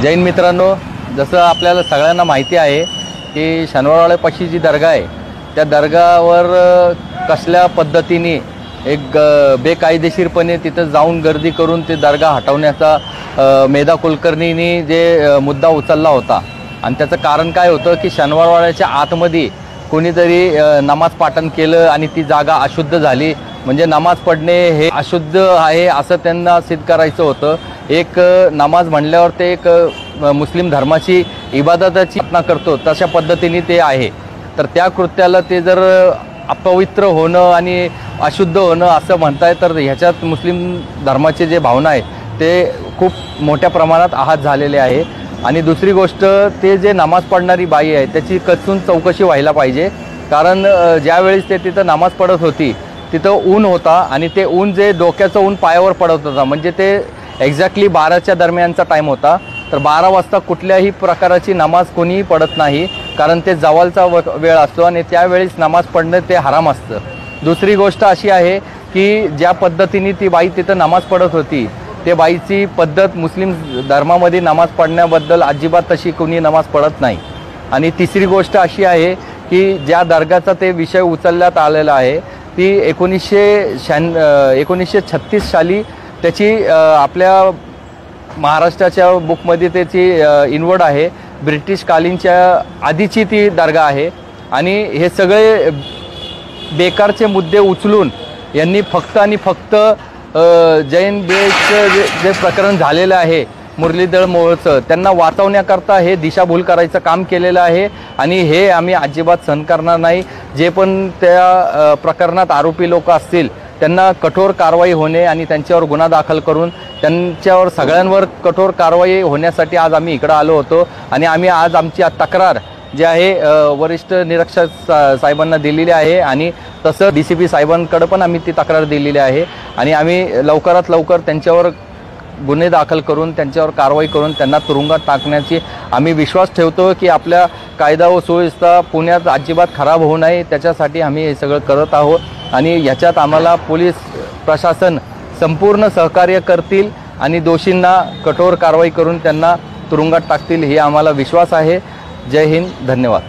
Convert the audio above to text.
जैन मित्रांनो, जसं आपल्याला सगळ्यांना माहिती आहे की शनिवारवाड्यापाशी जी दर्गा आहे त्या दर्गावर कसल्या पद्धतीने एक बेकायदेशीरपणे तिथं जाऊन गर्दी करून ते दर्गा हटवण्याचा मेधा कुलकर्णींनी जे मुद्दा उचलला होता। आणि त्याचं कारण काय होतं की शनिवारवाड्याच्या आतमध्ये कोणीतरी नमाज पाठन केलं आणि ती जागा अशुद्ध झाली, म्हणजे नमाज पढ़ने हे अशुद्ध आहे असं त्यांना सिद्ध करायचं होतं। एक नमाज म्हणल्यावर ते एक मुस्लिम धर्माची इबादताची स्थापना करतो तशा पद्धतीने ते आहे। तर त्या कृत्याला ते जर अपवित्र होणं आणि अशुद्ध होणं असं म्हणताय तर ह्याच्यात मुस्लिम धर्माचे जे भावना आहे ते खूप मोठ्या प्रमाणात आहत झालेले आहे। आणि दुसरी गोष्ट, ते जे नमाज पढ़णारी बाई आहे त्याची कसून चौकशी व्हायला पाहिजे, कारण ज्यावेळेस ते तिथं नमाज पढ़त होती तिथं ऊन होता आणि ते ऊन जे डोक्याचं ऊन पायावर पडत होता, म्हणजे ते एक्झॅक्टली 12च्या दरम्यानचा टाईम होता। तर 12 वाजता कुठल्याही प्रकाराची नमाज कोणीही पढ़त नाही, कारण ते जवालचा वेळ असतो आणि त्यावेळेस नमाज पढ़णं ते हराम असतं। दुसरी गोष्ट अशी आहे की ज्या पद्धतीने ती बाई तिथं नमाज पढ़त होती ते बाईची पद्धत मुस्लिम धर्मामध्ये नमाज पढ़ण्याबद्दल अजिबात तशी कोणी नमाज पढ़त नाही। आणि तिसरी गोष्ट अशी आहे की ज्या दर्गाचा ते विषय उचलण्यात आलेला आहे ती 1936 साली त्याची आपल्या महाराष्ट्राच्या बुकमध्ये त्याची इनवर्ड आहे। ब्रिटिश कालीनच्या आधीची ती दर्गा आहे आणि हे सगळे बेकारचे मुद्दे उचलून यांनी फक्त आणि फक्त जैन बेचं जे प्रकरण झालेलं आहे मुरलीधर मोहोळचं त्यांना वाचवण्याकरता हे दिशाभूल करायचं काम केलेलं आहे आणि हे आम्ही अजिबात सहन करणार नाही। जे पण त्या प्रकरणात आरोपी लोक असतील त्यांना कठोर कारवाई होणे आणि त्यांच्यावर गुन्हा दाखल करून त्यांच्यावर सगळ्यांवर कठोर कारवाई होण्यासाठी आज आम्ही इकडे आलो होतो। आणि आम्ही आज आमची तक्रार जे आहे वरिष्ठ निरीक्षक साहेबांना दिलेली आहे आणि तसं DCP साहेबांकडे पण आम्ही ती तक्रार दिलेली आहे आणि आम्ही लवकरात लवकर त्यांच्यावर गुन्हे दाखल करून त्यांच्यावर कारवाई करून त्यांना तुरुंगात टाकण्याची आम्ही विश्वास ठेवतो की आपल्या कायदा व सुव्यवस्था पुण्यात अजिबात खराब होऊ नये त्याच्यासाठी आम्ही हे सगळं करत आहोत। आणि ह्याच्यात आम्हाला पोलीस प्रशासन संपूर्ण सहकार्य करतील आणि दोषींना कठोर कारवाई करून त्यांना तुरुंगात टाकतील हे आम्हाला विश्वास आहे। जय हिंद, धन्यवाद।